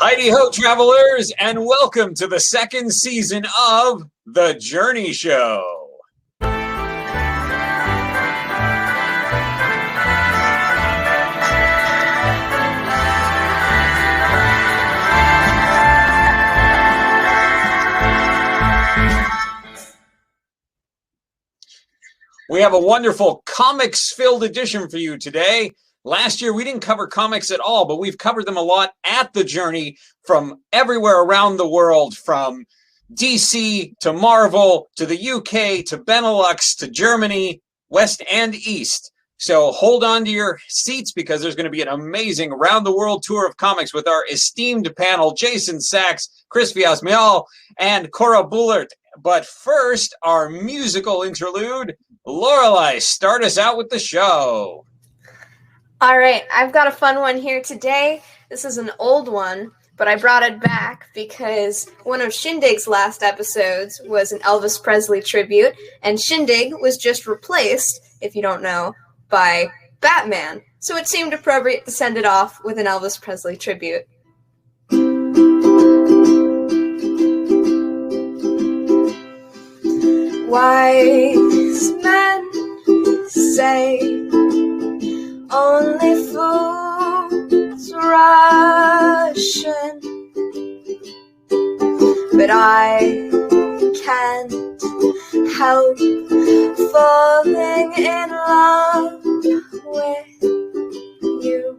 Heidi-ho, travelers, and welcome to the second season of The Journey Show. We have a wonderful comics-filled edition for you today. Last year, we didn't cover comics at all, but we've covered them a lot at The Journey from everywhere around the world, from DC to Marvel to the UK to Benelux to Germany, West and East. So hold on to your seats because there's going to be an amazing round-the-world tour of comics with our esteemed panel, Jason Sachs, Chris Vias-Mial, and Cora Bullard. But first, our musical interlude. Lorelei, start us out with the show. All right, I've got a fun one here today. This is an old one, but I brought it back because one of Shindig's last episodes was an Elvis Presley tribute, and Shindig was just replaced, if you don't know, by Batman. So it seemed appropriate to send it off with an Elvis Presley tribute. Wise men say only fools rush in, but I can't help falling in love with you.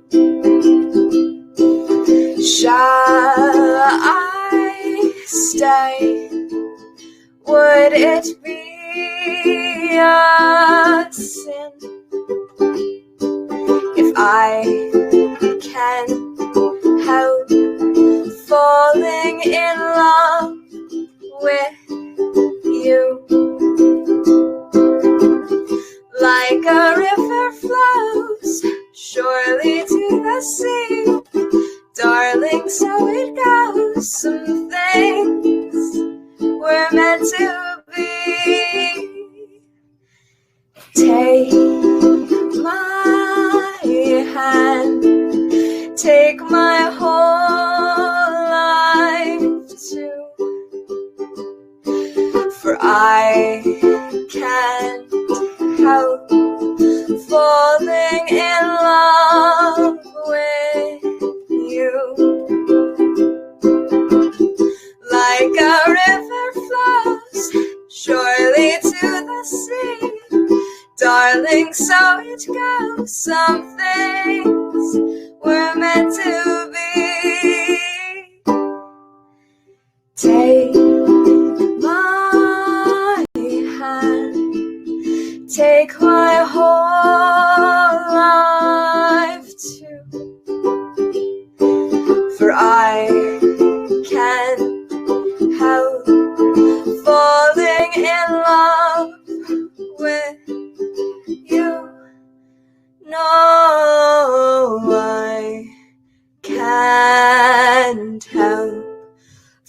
Shall I stay? Would it be a sin if I can help falling in love with you? Like a river flows surely to the sea, darling, so it goes. Some things were meant to be. Take my hand, take my whole life too, for I can't help falling in love with you. Like a river flows surely to the sea, darling, so it goes. Some things were meant to be. Take my hand, take my whole life too, for I can't help falling in love with you. No, I can't help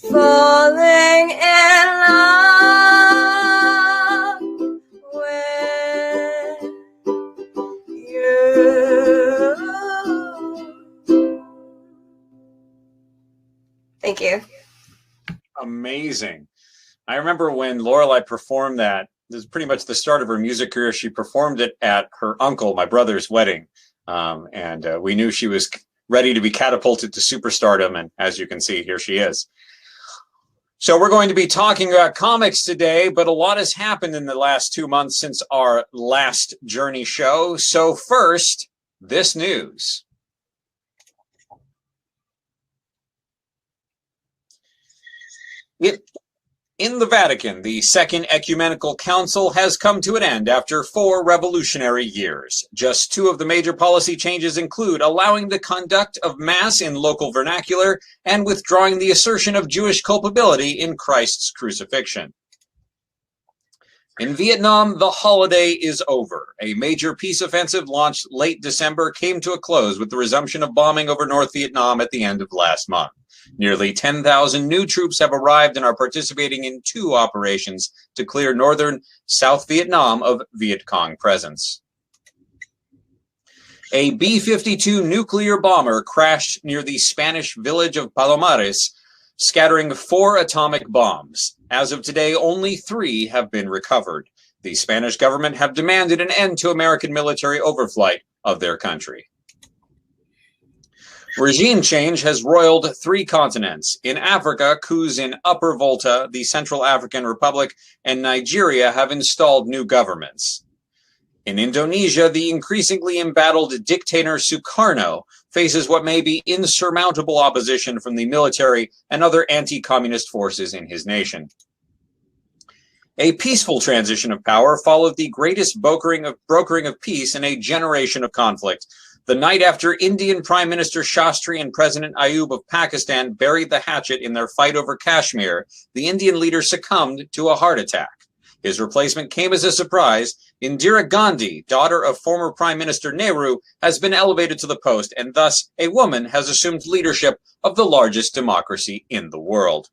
falling in love with you. Thank you. Amazing. I remember when Lorelei performed that. This is pretty much the start of her music career. She performed it at her uncle, my brother's wedding. And we knew she was ready to be catapulted to superstardom. And as you can see, here she is. So we're going to be talking about comics today, but a lot has happened in the last 2 months since our last Journey show. So first, this news. In the Vatican, the Second Ecumenical Council has come to an end after 4 revolutionary years. Just 2 of the major policy changes include allowing the conduct of Mass in local vernacular and withdrawing the assertion of Jewish culpability in Christ's crucifixion. In Vietnam, the holiday is over. A major peace offensive launched late December came to a close with the resumption of bombing over North Vietnam at the end of last month. Nearly 10,000 new troops have arrived and are participating in 2 operations to clear northern South Vietnam of Viet Cong presence. A B-52 nuclear bomber crashed near the Spanish village of Palomares, scattering 4 atomic bombs. As of today, only 3 have been recovered. The Spanish government have demanded an end to American military overflight of their country. Regime change has roiled 3 continents. In Africa, coups in Upper Volta, the Central African Republic, and Nigeria have installed new governments. In Indonesia, the increasingly embattled dictator Sukarno faces what may be insurmountable opposition from the military and other anti-communist forces in his nation. A peaceful transition of power followed the greatest brokering of peace in a generation of conflict. The night after Indian Prime Minister Shastri and President Ayub of Pakistan buried the hatchet in their fight over Kashmir, the Indian leader succumbed to a heart attack. His replacement came as a surprise. Indira Gandhi, daughter of former Prime Minister Nehru, has been elevated to the post, and thus a woman has assumed leadership of the largest democracy in the world.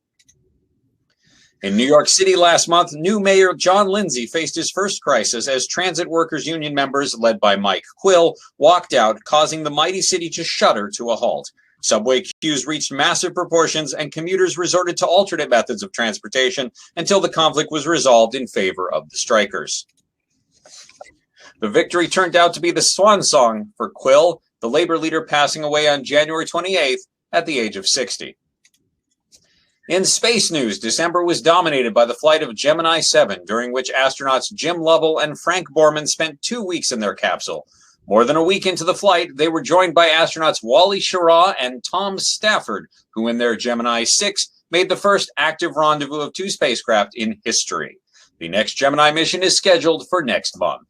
In New York City last month, new Mayor John Lindsay faced his first crisis as transit workers union members, led by Mike Quill, walked out, causing the mighty city to shudder to a halt. Subway queues reached massive proportions, and commuters resorted to alternate methods of transportation until the conflict was resolved in favor of the strikers. The victory turned out to be the swan song for Quill, the labor leader passing away on January 28th at the age of 60. In space news, December was dominated by the flight of Gemini 7, during which astronauts Jim Lovell and Frank Borman spent 2 weeks in their capsule. More than a week into the flight, they were joined by astronauts Wally Schirra and Tom Stafford, who in their Gemini 6 made the first active rendezvous of 2 spacecraft in history. The next Gemini mission is scheduled for next month.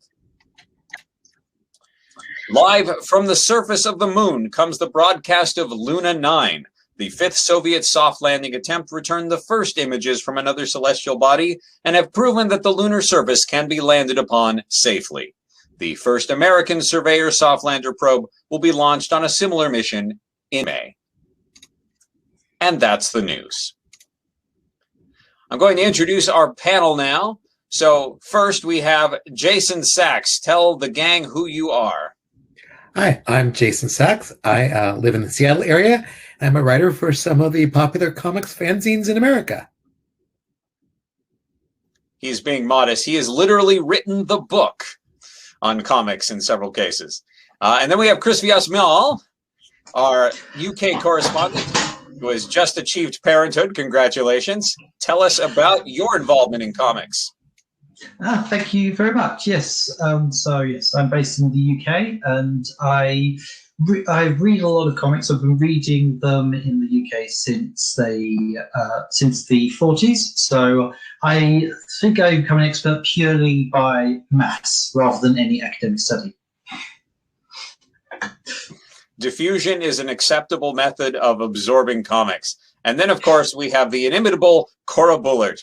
Live from the surface of the moon comes the broadcast of Luna 9. The 5th Soviet soft landing attempt returned the first images from another celestial body and have proven that the lunar surface can be landed upon safely. The first American Surveyor soft lander probe will be launched on a similar mission in May. And that's the news. I'm going to introduce our panel now. So first we have Jason Sachs. Tell the gang who you are. Hi, I'm Jason Sachs. I live in the Seattle area. I'm a writer for some of the popular comics fanzines in America. He's being modest. He has literally written the book on comics in several cases. And then we have Chris Vyasmal, our UK correspondent, who has just achieved parenthood. Congratulations. Tell us about your involvement in comics. Thank you very much. Yes. Yes, I'm based in the UK, and I read a lot of comics. I've been reading them in the UK since the 40s. So I think I become an expert purely by maths rather than any academic study. Diffusion is an acceptable method of absorbing comics. And then, of course, we have the inimitable Cora Bullard.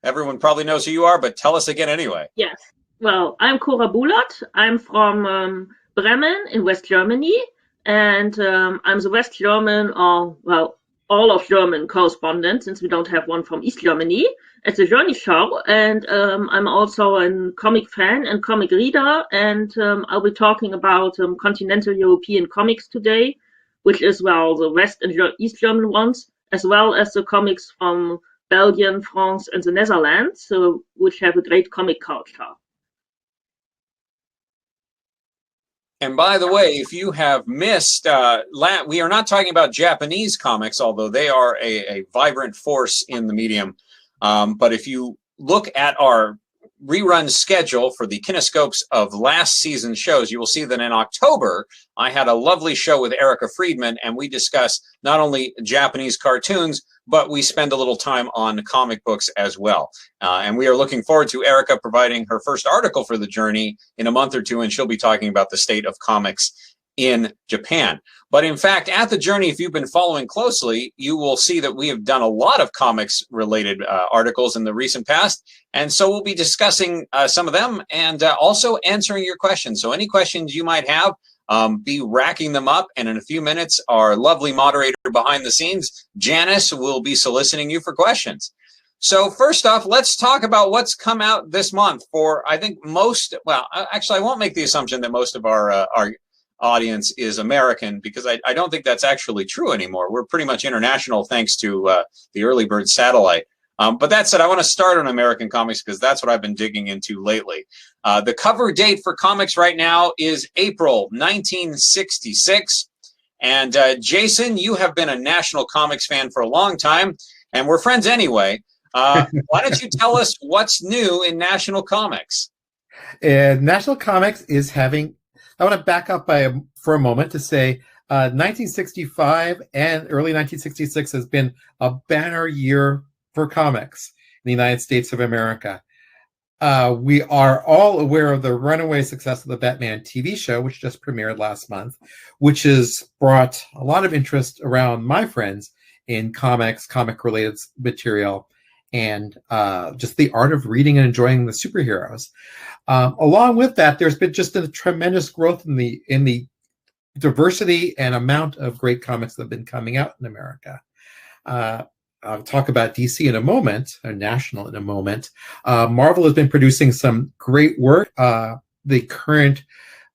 Everyone probably knows who you are, but tell us again anyway. Yes. Well, I'm Cora Bullard. I'm from Bremen in West Germany. And I'm the West German, or, well, all of German correspondent, since we don't have one from East Germany, at the Journey Show. And I'm also a comic fan and comic reader. And I'll be talking about continental European comics today, which is, well, the West and East German ones, as well as the comics from Belgium, France, and the Netherlands, which have a great comic culture. And by the way, if you have missed, we are not talking about Japanese comics, although they are a vibrant force in the medium. But if you look at our rerun schedule for the kinescopes of last season's shows, you will see that in October, I had a lovely show with Erica Friedman, and we discussed not only Japanese cartoons, but we spend a little time on comic books as well. And we are looking forward to Erica providing her first article for The Journey in a month or two, and she'll be talking about the state of comics in Japan. But in fact, at The Journey, if you've been following closely, you will see that we have done a lot of comics-related articles in the recent past. And so we'll be discussing some of them and also answering your questions. So any questions you might have, be racking them up. And in a few minutes, our lovely moderator behind the scenes, Janice, will be soliciting you for questions. So first off, let's talk about what's come out this month for, I think, most, well, actually, I won't make the assumption that most of our audience is American, because I don't think that's actually true anymore. We're pretty much international thanks to the early bird satellite. But that said, I want to start on American comics because that's what I've been digging into lately. The cover date for comics right now is April 1966. And Jason, you have been a National Comics fan for a long time, and we're friends anyway. Why don't you tell us what's new in National Comics? National Comics is having, I want to back up for a moment to say 1965 and early 1966 has been a banner year for comics in the United States of America. We are all aware of the runaway success of the Batman TV show, which just premiered last month, which has brought a lot of interest around my friends in comics, comic-related material, and just the art of reading and enjoying the superheroes. Along with that, there's been just a tremendous growth in the diversity and amount of great comics that have been coming out in America. I'll talk about DC in a moment, or National in a moment. Marvel has been producing some great work. The current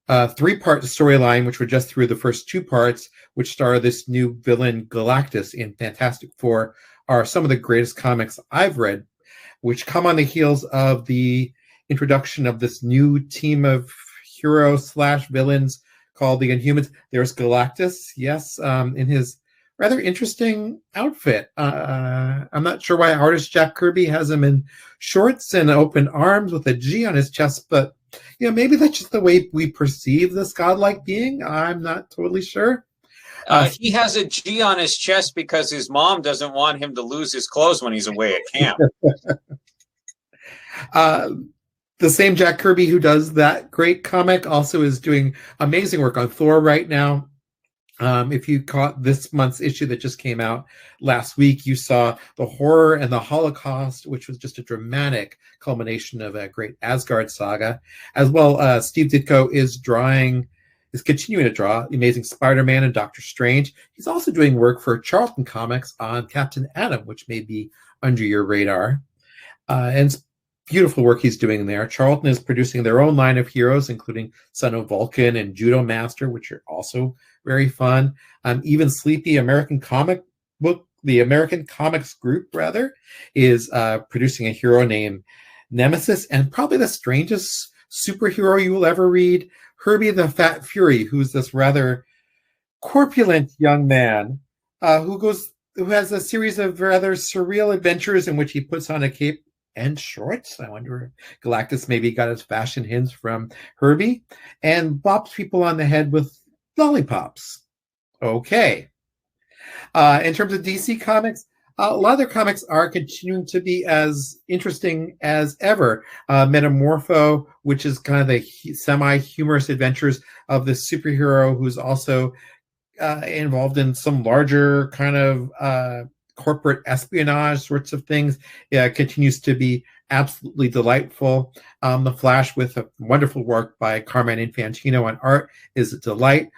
three-part storyline, which we're just through the first two parts, which star this new villain Galactus in Fantastic Four, are some of the greatest comics I've read, which come on the heels of the introduction of this new team of heroes/villains called the Inhumans. There's Galactus, yes, in his rather interesting outfit. I'm not sure why artist Jack Kirby has him in shorts and open arms with a G on his chest, but maybe that's just the way we perceive this godlike being. I'm not totally sure. He has a G on his chest because his mom doesn't want him to lose his clothes when he's away at camp. The same Jack Kirby who does that great comic also is doing amazing work on Thor right now. If you caught this month's issue that just came out last week, you saw the horror and the Holocaust, which was just a dramatic culmination of a great Asgard saga. As well, Steve Ditko is continuing to draw Amazing Spider-Man and Doctor Strange. He's also doing work for Charlton Comics on Captain Atom, which may be under your radar. And it's beautiful work he's doing there. Charlton is producing their own line of heroes, including Son of Vulcan and Judo Master, which are also very fun. Even Sleepy American Comic Book, the American Comics Group, rather, is producing a hero named Nemesis, and probably the strangest superhero you will ever read, Herbie the Fat Fury, who's this rather corpulent young man who has a series of rather surreal adventures in which he puts on a cape and shorts. I wonder if Galactus maybe got his fashion hints from Herbie, and bops people on the head with lollipops. Okay. In terms of DC Comics, a lot of their comics are continuing to be as interesting as ever. Metamorpho, which is kind of the semi-humorous adventures of this superhero who's also involved in some larger kind of corporate espionage sorts of things, continues to be absolutely delightful. The Flash, with a wonderful work by Carmine Infantino on art, is a delight.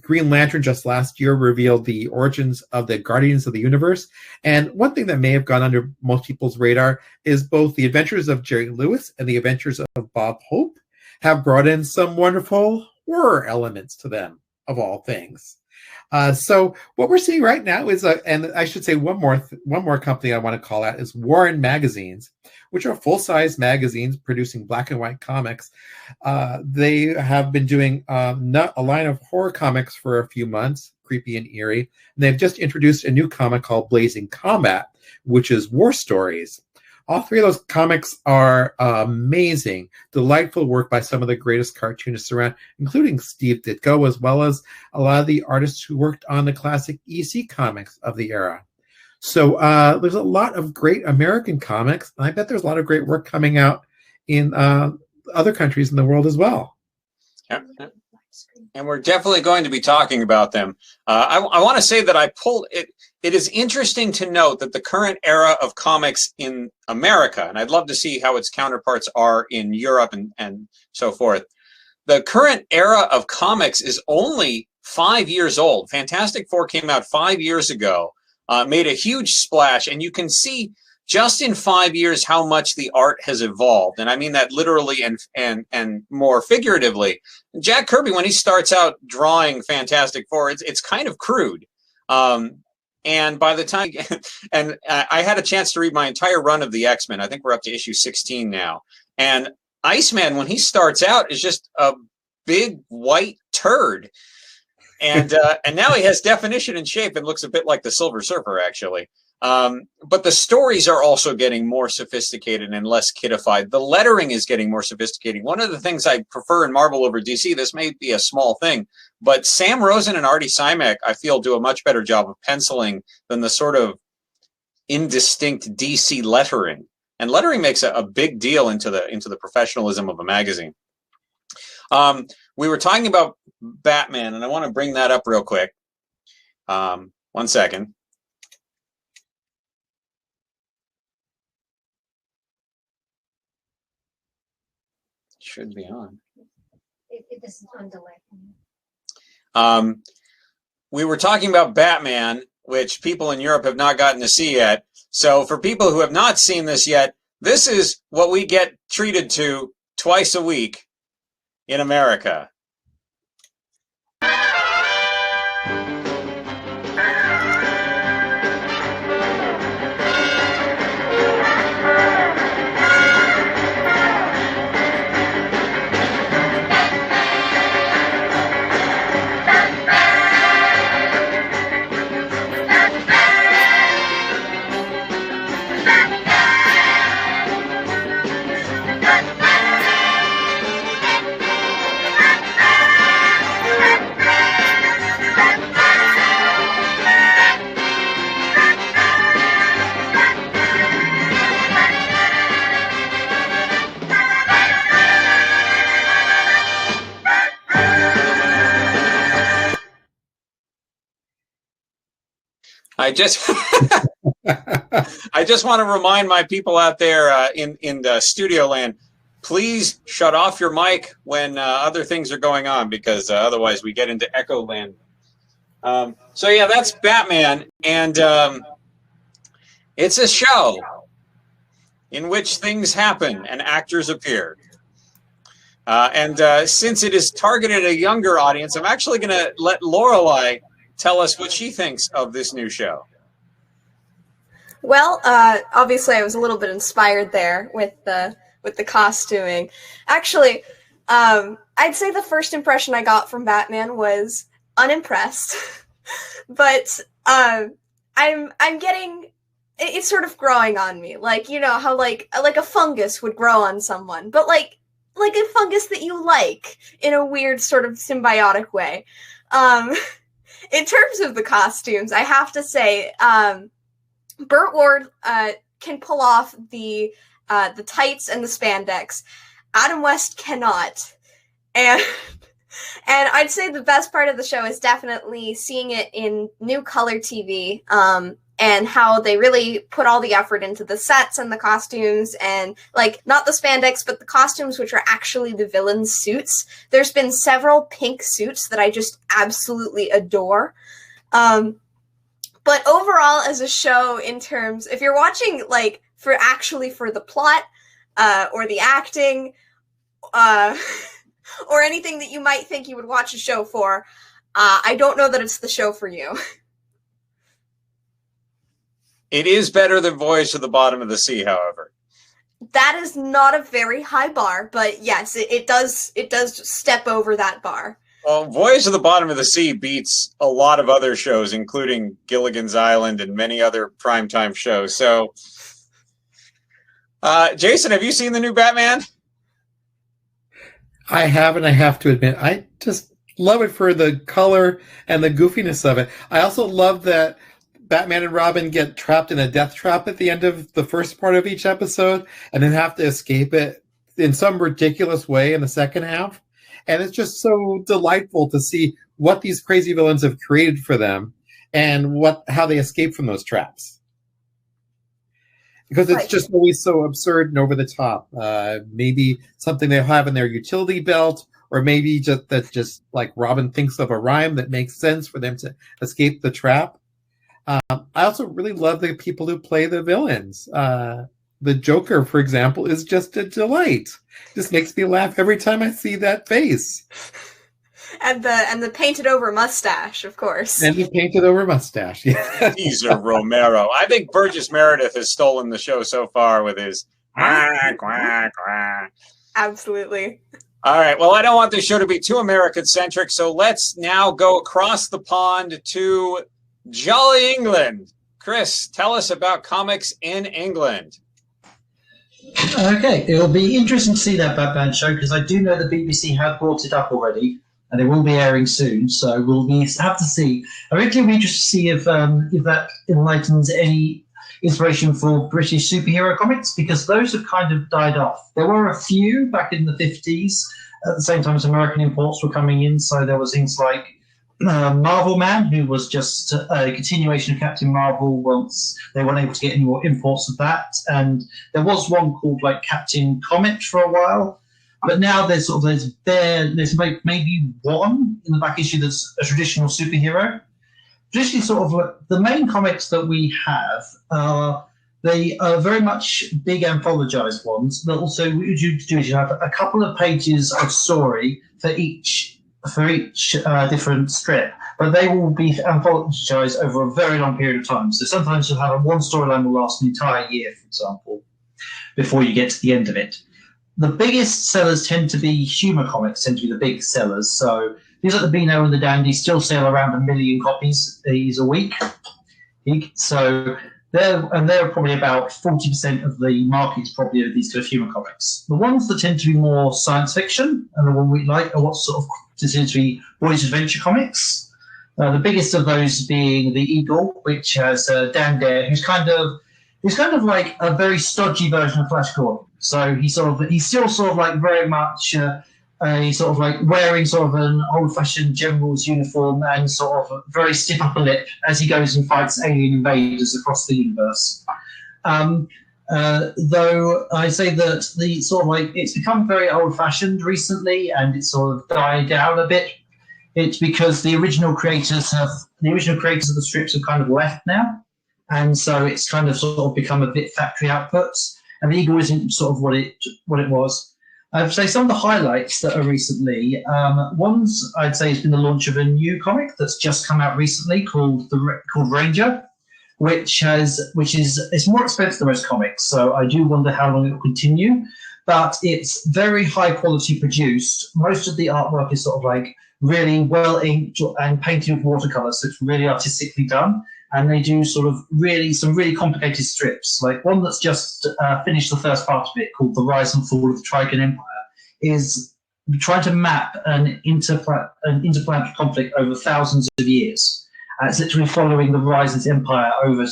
Green Lantern just last year revealed the origins of the Guardians of the Universe. And one thing that may have gone under most people's radar is both the adventures of Jerry Lewis and the adventures of Bob Hope have brought in some wonderful horror elements to them, of all things. So what we're seeing right now is, and I should say one more company I want to call out is Warren Magazines, which are full-size magazines producing black and white comics. They have been doing a line of horror comics for a few months, creepy and eerie. And they've just introduced a new comic called Blazing Combat, which is war stories. All three of those comics are amazing, delightful work by some of the greatest cartoonists around, including Steve Ditko, as well as a lot of the artists who worked on the classic EC comics of the era. So there's a lot of great American comics, and I bet there's a lot of great work coming out in other countries in the world as well. Yep. And we're definitely going to be talking about them. I want to say that I pulled it. It is interesting to note that the current era of comics in America, and I'd love to see how its counterparts are in Europe and so forth. The current era of comics is only 5 years old. Fantastic Four came out 5 years ago, made a huge splash, and you can see just in 5 years how much the art has evolved. And I mean that literally and more figuratively. Jack Kirby, when he starts out drawing Fantastic Four, it's kind of crude. And by the time, and I had a chance to read my entire run of the X-Men. I think we're up to issue 16 now. And Iceman, when he starts out, is just a big white turd. And now he has definition and shape and looks a bit like the Silver Surfer, actually. But the stories are also getting more sophisticated and less kidified. The lettering is getting more sophisticated. One of the things I prefer in Marvel over DC, this may be a small thing, but Sam Rosen and Artie Simek, I feel, do a much better job of penciling than the sort of indistinct DC lettering. And lettering makes a big deal into the professionalism of a magazine. We were talking about Batman, and I want to bring that up real quick. 1 second. Should be on. It is on delay. We were talking about Batman, which people in Europe have not gotten to see yet. So for people who have not seen this yet, this is what we get treated to twice a week in America. I just want to remind my people out there in the studio land, please shut off your mic when other things are going on, because otherwise we get into echo land. So yeah, that's Batman, and it's a show in which things happen and actors appear. And since it is targeted at a younger audience, I'm actually going to let Lorelei tell us what she thinks of this new show. Well, obviously I was a little bit inspired there with the costuming. Actually, I'd say the first impression I got from Batman was unimpressed, but I'm getting, it's sort of growing on me. Like, you know how like a fungus would grow on someone, but like a fungus that you like in a weird sort of symbiotic way. In terms of the costumes, I have to say, Burt Ward can pull off the tights and the spandex. Adam West cannot, and I'd say the best part of the show is definitely seeing it in new color TV, and how they really put all the effort into the sets and the costumes, and like not the spandex, but the costumes, which are actually the villains' suits. There's been several pink suits that I just absolutely adore. But overall, as a show, in terms, if you're watching like for the plot, or the acting, or anything that you might think you would watch a show for, I don't know that it's the show for you. It is better than Voyage to the Bottom of the Sea, however. That is not a very high bar, but yes, it does step over that bar. Well, Voyage to the Bottom of the Sea beats a lot of other shows, including Gilligan's Island and many other primetime shows. So, Jason, have you seen the new Batman? I have, and I have to admit, I just love it for the color and the goofiness of it. I also love that Batman and Robin get trapped in a death trap at the end of the first part of each episode and then have to escape it in some ridiculous way in the second half. And it's just so delightful to see what these crazy villains have created for them and how they escape from those traps. Because it's just always so absurd and over the top. Maybe something they'll have in their utility belt, or maybe just like Robin thinks of a rhyme that makes sense for them to escape the trap. I also really love the people who play the villains. The Joker, for example, is just a delight. Just makes me laugh every time I see that face. And the painted over mustache, of course. And the painted over mustache. Yeah. Caesar Romero. I think Burgess Meredith has stolen the show so far with his quack, quack, quack. Absolutely. All right. Well, I don't want this show to be too American-centric, so let's now go across the pond to jolly England. Chris, tell us about comics in England. Okay, it'll be interesting to see that Batman show because I do know the BBC have brought it up already, and it will be airing soon. So we'll have to see. I think it'll be interesting to see if that enlightens any inspiration for British superhero comics, because those have kind of died off. There were a few back in the 50s at the same time as American imports were coming in. So there was things like Marvel Man, who was just a continuation of Captain Marvel once they weren't able to get any more imports of that. And there was one called like Captain Comet for a while. But now there's maybe one in the back issue that's a traditional superhero. Traditionally, sort of like the main comics that we have, they are very much big anthologized ones. But also, what you do is you have a couple of pages of story for each different strip, but they will be anthologized over a very long period of time. So sometimes you'll have one storyline will last an entire year, for example, before you get to the end of it. The biggest sellers tend to be humor comics, tend to be the big sellers. So things like the Beano and the Dandy still sell around 1 million copies a week. So they're probably about 40% of the market's probably of these kind of humor comics. The ones that tend to be more science fiction and the one we like are what sort of considered to be boys' adventure comics. The biggest of those being the Eagle, which has Dan Dare, who's kind of like a very stodgy version of Flash Gordon. So he's still sort of like very much a sort of like wearing sort of an old-fashioned general's uniform and sort of very stiff upper lip as he goes and fights alien invaders across the universe. Though I say that the sort of like it's become very old-fashioned recently and it's sort of died down a bit. It's because the original creators of the strips have kind of left now, and so it's kind of sort of become a bit factory outputs. And the Eagle isn't sort of what it was. I'd say some of the highlights that are recently ones I'd say has been the launch of a new comic that's just come out recently called Ranger, which is it's more expensive than most comics, so I do wonder how long it will continue. But it's very high quality produced. Most of the artwork is sort of like really well inked and painted with watercolors, so it's really artistically done. And they do sort of some really complicated strips. Like one that's just finished the first part of it, called The Rise and Fall of the Trigon Empire, is trying to map an interplanetary conflict over thousands of years. And it's literally following the rise of the empire over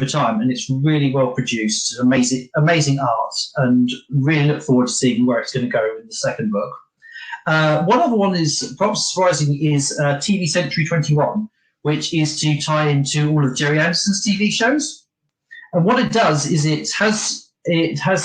time, and it's really well produced, amazing art, and really look forward to seeing where it's going to go in the second book. One other one is perhaps surprising is TV Century 21. Which is to tie into all of Jerry Anderson's TV shows. And what it does is it has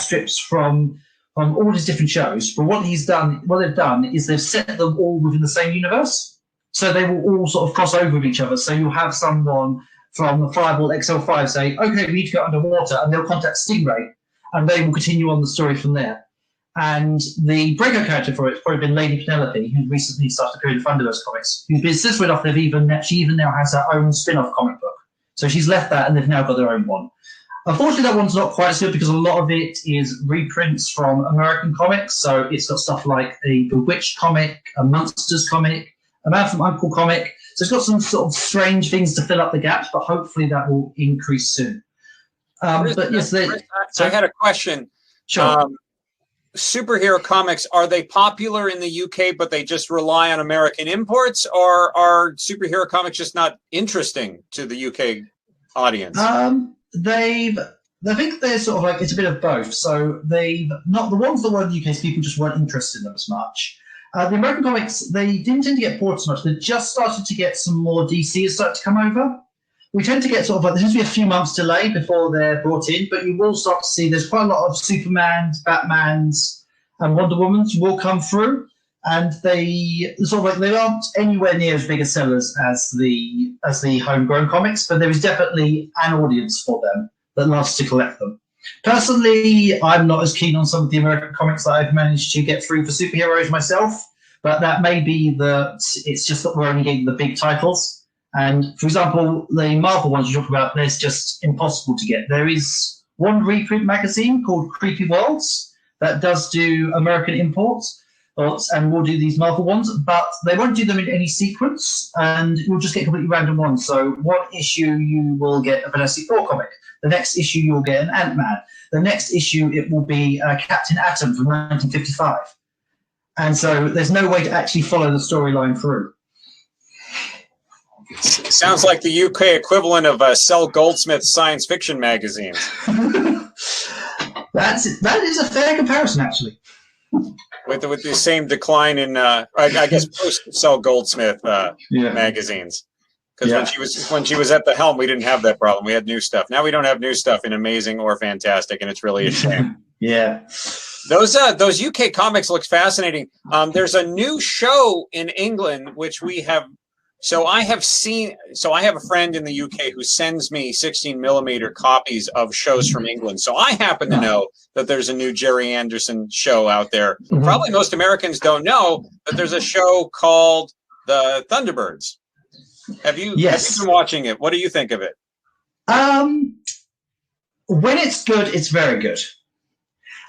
strips from all his different shows. But what they've done is they've set them all within the same universe. So they will all sort of cross over with each other. So you'll have someone from Fireball XL5 say, okay, we need to go underwater, and they'll contact Stingray, and they will continue on the story from there. And the breakout character for it has probably been Lady Penelope, who recently started appearing in Thunderverse comics, who's been this way off. She even now has her own spin-off comic book. So she's left that, and they've now got their own one. Unfortunately, that one's not quite as good because a lot of it is reprints from American comics. So it's got stuff like a Bewitched comic, a Monsters comic, a Man from U.N.C.L.E. comic. So it's got some sort of strange things to fill up the gaps, but hopefully that will increase soon. Chris, I had a question. Sure. Superhero comics, are they popular in the UK, but they just rely on American imports, or are superhero comics just not interesting to the UK audience? I think they're sort of like, it's a bit of both. So they've not, the ones that were in the UK, people just weren't interested in them as much. The American comics, they didn't tend to get ported so much. They just started to get some more DC has started to come over. We tend to get sort of like, there tends to be a few months delay before they're brought in, but you will start to see there's quite a lot of Supermans, Batmans, and Wonder Womans will come through. and they sort of like they aren't anywhere near as big as sellers as the homegrown comics, but there is definitely an audience for them that loves to collect them. Personally, I'm not as keen on some of the American comics that I've managed to get through for superheroes myself, but that may be that it's just that we're only getting the big titles. And for example, the Marvel ones you talk about, there's just impossible to get. There is one reprint magazine called Creepy Worlds that does do American imports, and we'll do these Marvel ones, but they won't do them in any sequence, and you'll just get completely random ones. So one issue you will get a Fantastic Four comic. The next issue you'll get an Ant-Man. The next issue it will be Captain Atom from 1955. And so there's no way to actually follow the storyline through. Sounds like the UK equivalent of Sel Goldsmith's science fiction magazines. That is a fair comparison, actually. With the same decline in, I guess, post-Sel Goldsmith magazines. Because when she was at the helm, we didn't have that problem. We had new stuff. Now we don't have new stuff in Amazing or Fantastic, and it's really a shame. Yeah. Those UK comics look fascinating. There's a new show in England which we have. So I have seen. So I have a friend in the UK who sends me 16mm copies of shows from England. So I happen to know that there's a new Jerry Anderson show out there. Mm-hmm. Probably most Americans don't know that there's a show called The Thunderbirds. Have you been watching it? What do you think of it? When it's good, it's very good.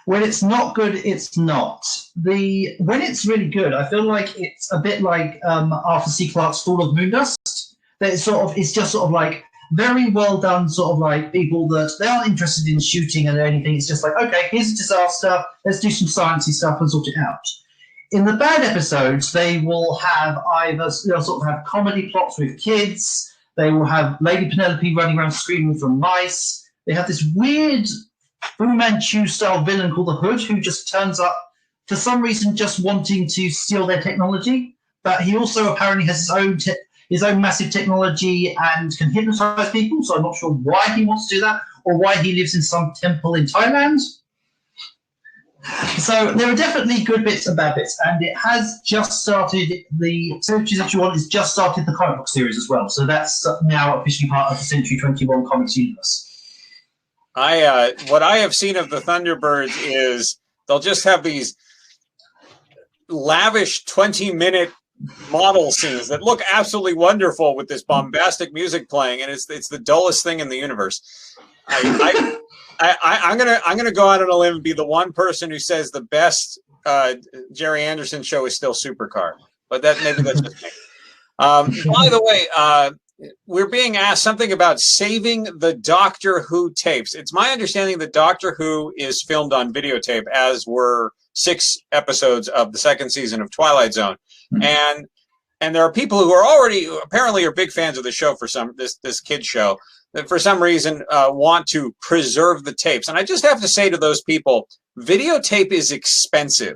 When it's not good, it's not. When it's really good, I feel like it's a bit like Arthur C. Clarke's Fall of Moondust. That it's just sort of like very well done, sort of like people that they aren't interested in shooting and anything. It's just like, okay, here's a disaster. Let's do some sciencey stuff and sort it out. In the bad episodes, they will have they'll sort of have comedy plots with kids. They will have Lady Penelope running around screaming from mice. They have this weird Fu Manchu style villain called the Hood who just turns up for some reason just wanting to steal their technology. But he also apparently has his own massive technology and can hypnotize people. So I'm not sure why he wants to do that or why he lives in some temple in Thailand. So there are definitely good bits and bad bits, and it has just started. The Century 21 has just started the comic book series as well, so that's now officially part of the Century 21 comics universe. What I have seen of the Thunderbirds is they'll just have these lavish 20-minute model scenes that look absolutely wonderful with this bombastic music playing, and it's the dullest thing in the universe. I'm gonna go out on a limb and be the one person who says the best Jerry Anderson show is still Supercar, but maybe that's just me. By the way, we're being asked something about saving the Doctor Who tapes. It's my understanding that Doctor Who is filmed on videotape, as were 6 episodes of the 2nd season of Twilight Zone, and there are people who are already apparently are big fans of the show for this kids show that for some reason want to preserve the tapes. And I just have to say to those people, videotape is expensive.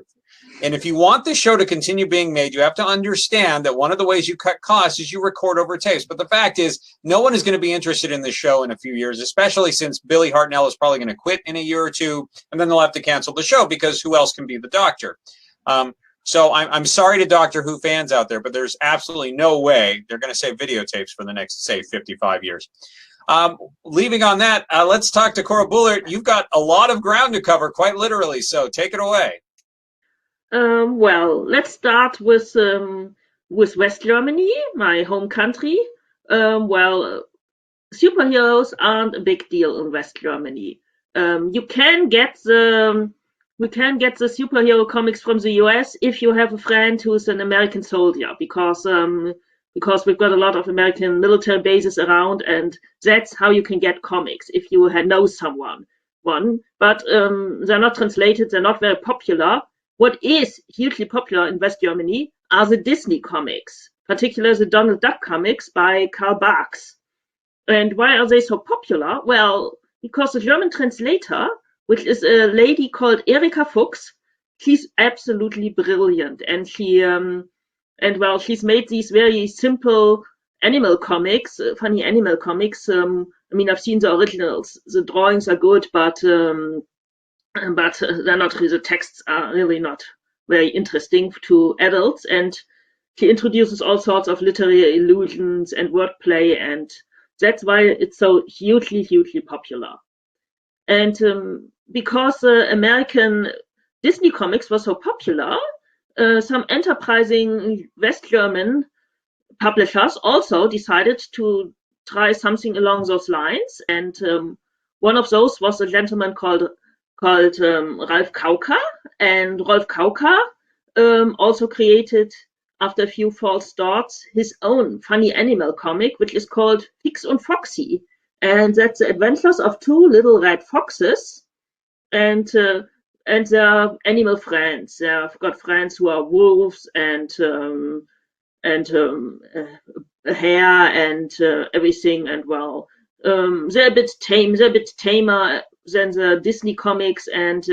And if you want the show to continue being made, you have to understand that one of the ways you cut costs is you record over tapes. But the fact is, no one is going to be interested in the show in a few years, especially since Billy Hartnell is probably going to quit in a year or two, and then they'll have to cancel the show because who else can be the Doctor? So I'm sorry to Doctor Who fans out there, but there's absolutely no way they're going to save videotapes for the next, say, 55 years. Leaving on that, let's talk to Cora Bullard. You've got a lot of ground to cover, quite literally, so take it away. Well, let's start with West Germany, my home country. Well, superheroes aren't a big deal in West Germany. We can get the superhero comics from the US if you have a friend who's an American soldier, because we've got a lot of American military bases around, and that's how you can get comics if you know someone. But they're not translated, they're not very popular. What is hugely popular in West Germany are the Disney comics, particularly the Donald Duck comics by Karl Barks. And why are they so popular? Well, because the German translator, which is a lady called Erika Fuchs, she's absolutely brilliant, and she's made these very simple animal comics, funny animal comics. I mean, I've seen the originals. The drawings are good, but they're not really, the texts are really not very interesting to adults, and he introduces all sorts of literary illusions and wordplay, and that's why it's so hugely popular. And because American Disney comics were so popular, some enterprising West German publishers also decided to try something along those lines. And one of those was a gentleman called Ralph Kauka. And Rolf Kauka also created, after a few false starts, his own funny animal comic, which is called Fix und Foxy. And that's the adventures of two little red foxes and their animal friends. They've got friends who are wolves and a hare and everything. And well, they're a bit tame. They're a bit tamer than the Disney comics and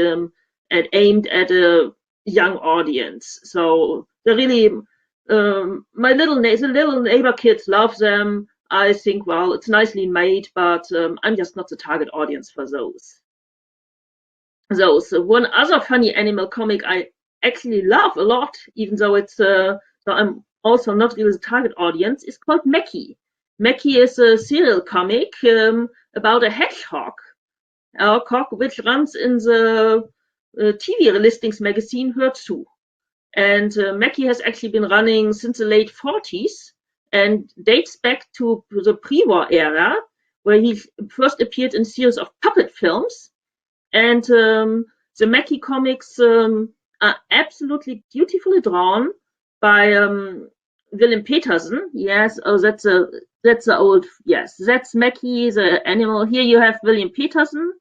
aimed at a young audience. So they're really the little neighbor kids love them. I think, well, it's nicely made, but I'm just not the target audience for those. One other funny animal comic I actually love a lot, even though it's so I'm also not really the target audience, is called Mackie. Mackie is a serial comic about a hedgehog, which runs in the TV listings magazine Hör zu. And Mackie has actually been running since the late 40s and dates back to the pre-war era, where he first appeared in a series of puppet films. And the Mackie comics are absolutely beautifully drawn by Willem Petersen. Yes, oh, that's the old, yes, that's Mackie, the animal. Here you have William Petersen,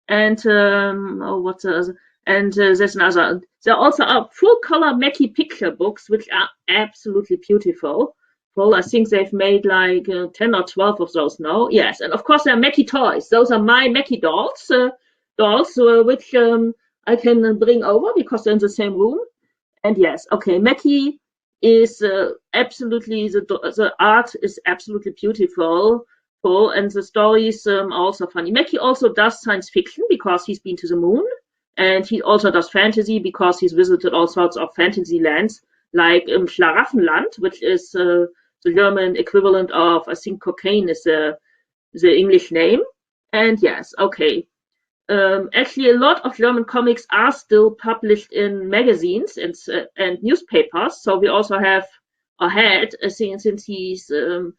and what's the other? And there's another. There also are full-color Mackie picture books, which are absolutely beautiful. Well, I think they've made like 10 or 12 of those now. Yes, and of course there are Mackie toys. Those are my Mackie dolls, which I can bring over because they're in the same room. And yes, okay, Mackie is absolutely, the art is absolutely beautiful, and the stories are also funny. Mackie also does science fiction because he's been to the moon, and he also does fantasy because he's visited all sorts of fantasy lands, like Schlaraffenland, which is the German equivalent of, I think, cocaine is the English name. And yes, okay. Actually, a lot of German comics are still published in magazines and newspapers. So we also have, or had, since the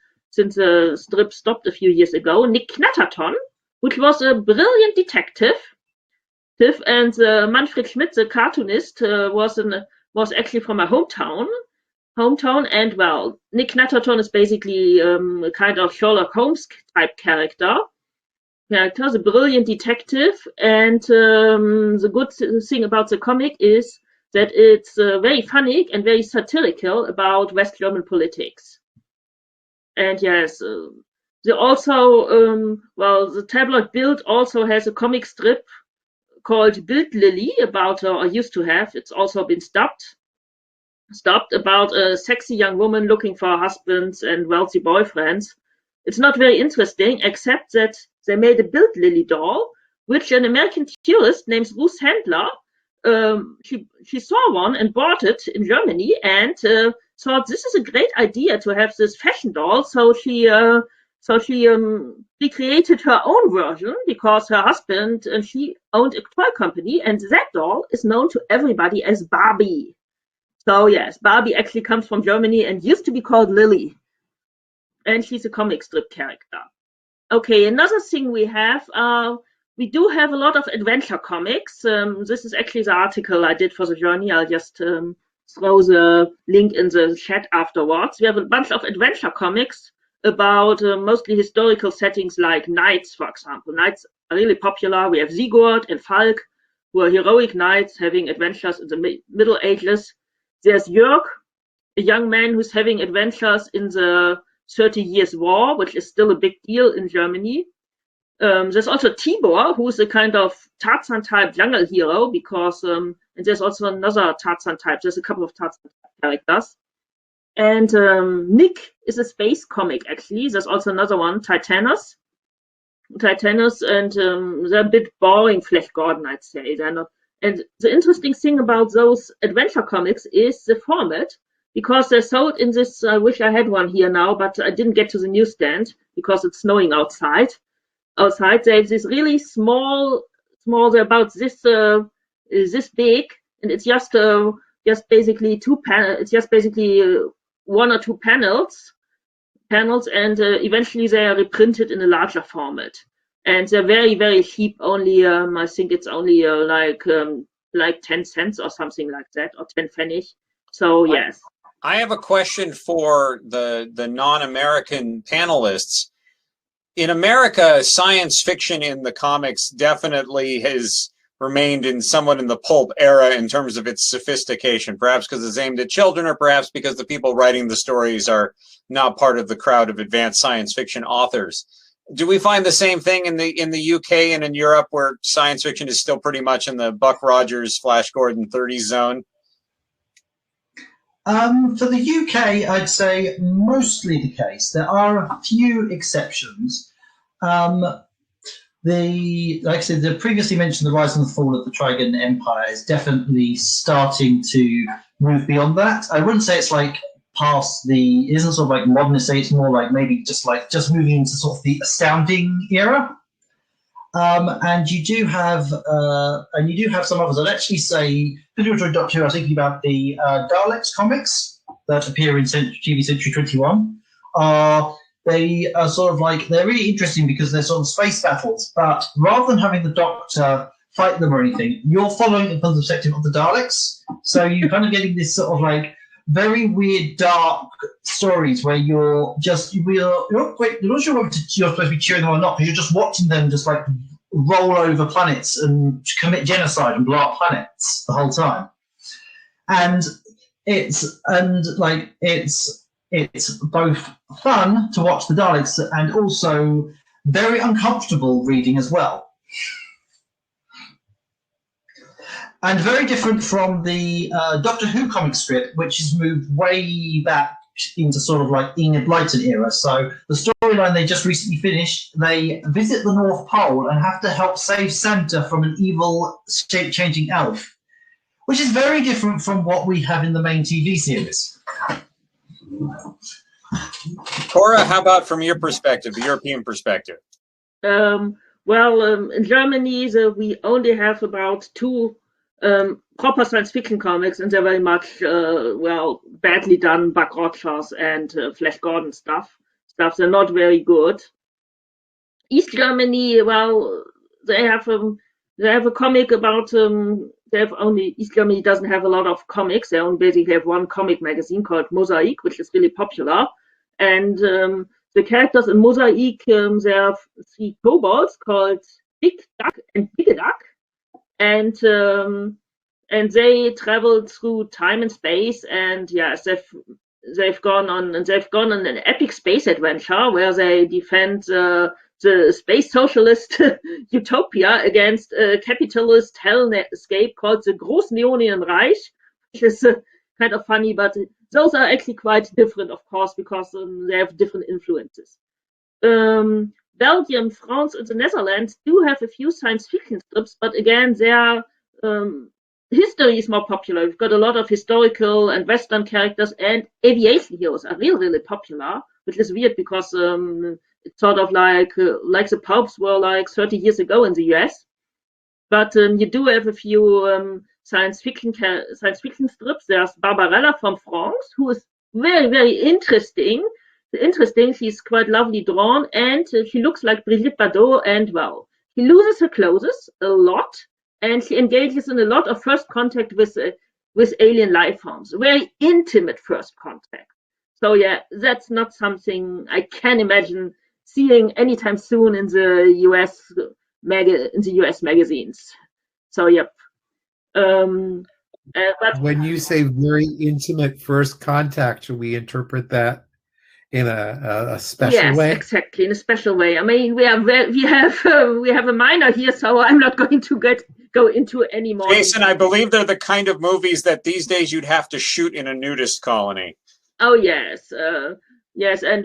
strip stopped a few years ago, Nick Knatterton, which was a brilliant detective. And Manfred Schmidt, the cartoonist, was actually from my hometown. And well, Nick Knatterton is basically a kind of Sherlock Holmes type character. A brilliant detective, and the good thing about the comic is that it's very funny and very satirical about West German politics. And yes, the tabloid Bild also has a comic strip called Bild Lily about, or used to have, it's also been stopped, about a sexy young woman looking for husbands and wealthy boyfriends. It's not very interesting, except that they made a Bild Lily doll, which an American tourist named Ruth Handler, she saw one and bought it in Germany and thought this is a great idea to have this fashion doll. So she recreated her own version because her husband and she owned a toy company, and that doll is known to everybody as Barbie. So yes, Barbie actually comes from Germany and used to be called Lily. And she's a comic strip character. Okay, another thing we do have a lot of adventure comics. This is actually the article I did for the journey. I'll just throw the link in the chat afterwards. We have a bunch of adventure comics about mostly historical settings like knights, for example. Knights are really popular. We have Sigurd and Falk, who are heroic knights having adventures in the Middle Ages. There's Jörg, a young man who's having adventures in the 30 Years' War, which is still a big deal in Germany. There's also Tibor, who's a kind of Tarzan-type jungle hero, because and there's also another Tarzan type. There's a couple of Tarzan characters. And Nick is a space comic, actually. There's also another one, Titanus, and they're a bit boring Flash Gordon, I'd say. They're not And the interesting thing about those adventure comics is the format, because they're sold in this. I wish I had one here now, but I didn't get to the newsstand because it's snowing outside. Outside, they have this really small. They're about this big, and it's just basically two panels. It's just basically one or two panels, and eventually they are reprinted in a larger format. And they're very, very cheap. Only I think it's only like 10 cents or something like that, or 10 pfennig. So yes. I have a question for the non-American panelists. In America, science fiction in the comics definitely has remained somewhat in the pulp era in terms of its sophistication, perhaps because it's aimed at children, or perhaps because the people writing the stories are not part of the crowd of advanced science fiction authors. Do we find the same thing in the UK and in Europe, where science fiction is still pretty much in the Buck Rogers, Flash Gordon 30s zone? For the UK, I'd say mostly the case. There are a few exceptions. Like I said, the previously mentioned The Rise and the Fall of the Trigon Empire is definitely starting to move beyond that. I wouldn't say it's like it isn't sort of like modernist. It's more like maybe just moving into sort of the astounding era. And you do have some others. I'd actually say, particularly Doctor Who, I was thinking about the Daleks comics that appear in TV Century 21. They are sort of like, they're really interesting because they're sort of space battles, but rather than having the Doctor fight them or anything, you're following it from the perspective of the Daleks. So you're kind of getting this sort of like very weird, dark stories where you're not sure whether you're supposed to be cheering them or not, because you're just watching them just like roll over planets and commit genocide and blow up planets the whole time. And it's both fun to watch the Daleks and also very uncomfortable reading as well. And very different from the Doctor Who comic strip, which has moved way back into sort of like Enid Blyton era. So the storyline they just recently finished, they visit the North Pole and have to help save Santa from an evil shape-changing elf, which is very different from what we have in the main TV series. Cora, how about from your perspective, the European perspective? In Germany, we only have about two proper science fiction comics, and they're very much badly done Buck Rogers and Flash Gordon stuff. They're not very good. East Germany, they have a comic about East Germany doesn't have a lot of comics. They only basically have one comic magazine called Mosaic, which is really popular. And the characters in Mosaic, there are three kobolds called Big Duck and Big Duck. And they travel through time and space, and yes, they've gone on an epic space adventure where they defend the space socialist utopia against a capitalist hellscape called the Großneonien Reich, which is kind of funny, but those are actually quite different, of course, because they have different influences. Belgium, France, and the Netherlands do have a few science fiction strips, but again, their history is more popular. We've got a lot of historical and Western characters, and aviation heroes are really, really popular, which is weird because it's sort of like the pulps were like 30 years ago in the US. But you do have a few science fiction strips. There's Barbarella from France, who is very, very interesting. She's quite lovely drawn, and she looks like Brigitte Bardot, and she loses her clothes a lot, and she engages in a lot of first contact with alien life forms, very intimate first contact. So yeah, that's not something I can imagine seeing anytime soon in the US magazines. So yep. When you say very intimate first contact, should we interpret that in a special way? Yes, exactly, in a special way. I mean, we have a minor here, so I'm not going to go into any more. Jason, I believe they're the kind of movies that these days you'd have to shoot in a nudist colony. Oh yes, yes, and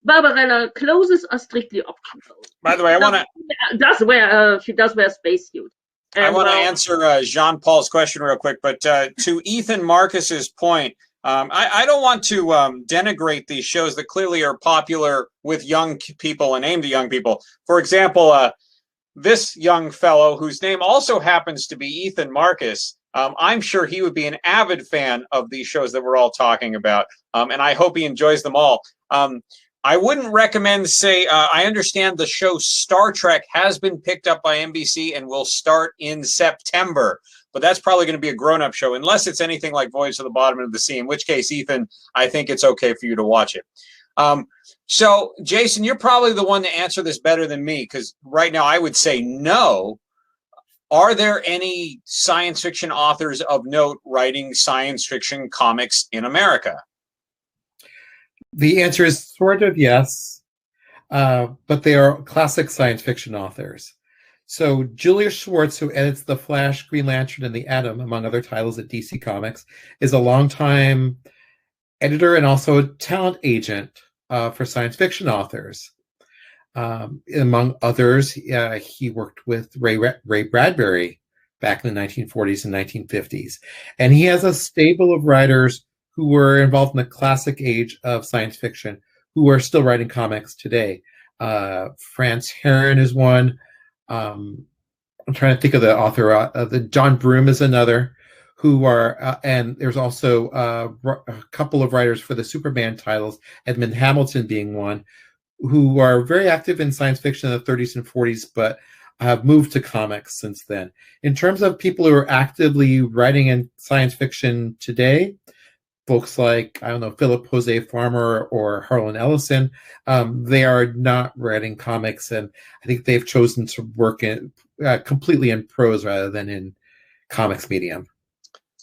Barbarella clothes are strictly optional. By the way, I want to. She does wear a spacesuit. I want to answer Jean Paul's question real quick, but to Ethan Marcus's point, I don't want to denigrate these shows that clearly are popular with young people and aimed at young people. For example, this young fellow, whose name also happens to be Ethan Marcus, I'm sure he would be an avid fan of these shows that we're all talking about, and I hope he enjoys them all. I wouldn't recommend, I understand the show Star Trek has been picked up by NBC and will start in September, but that's probably going to be a grown-up show, unless it's anything like Voyage to the Bottom of the Sea, in which case, Ethan, I think it's okay for you to watch it. So, Jason, you're probably the one to answer this better than me, because right now I would say no. Are there any science fiction authors of note writing science fiction comics in America? The answer is sort of yes, but they are classic science fiction authors. So Julia Schwartz, who edits The Flash, Green Lantern, and The Atom, among other titles at DC Comics, is a longtime editor and also a talent agent for science fiction authors. Among others, he worked with Ray Bradbury back in the 1940s and 1950s. And he has a stable of writers who were involved in the classic age of science fiction, who are still writing comics today. France Heron is one. I'm trying to think of the author. John Broome is another. Who are and there's also a couple of writers for the Superman titles, Edmund Hamilton being one, who are very active in science fiction in the 30s and 40s, but have moved to comics since then. In terms of people who are actively writing in science fiction today, folks like, I don't know, Philip Jose Farmer or Harlan Ellison, they are not writing comics, and I think they've chosen to work in completely in prose rather than in comics medium.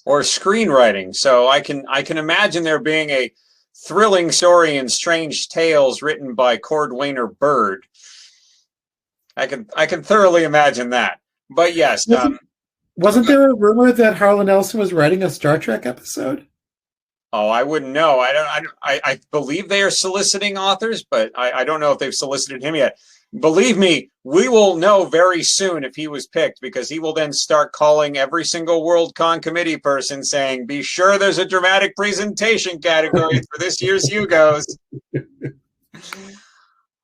Or screenwriting. So I can imagine there being a thrilling story in Strange Tales written by Cordwainer Bird. I can thoroughly imagine that. But yes. Wasn't there a rumor that Harlan Ellison was writing a Star Trek episode? Oh, I wouldn't know. I believe they are soliciting authors, but I don't know if they've solicited him yet. Believe me, we will know very soon if he was picked, because he will then start calling every single Worldcon committee person saying, be sure there's a dramatic presentation category for this year's Hugos.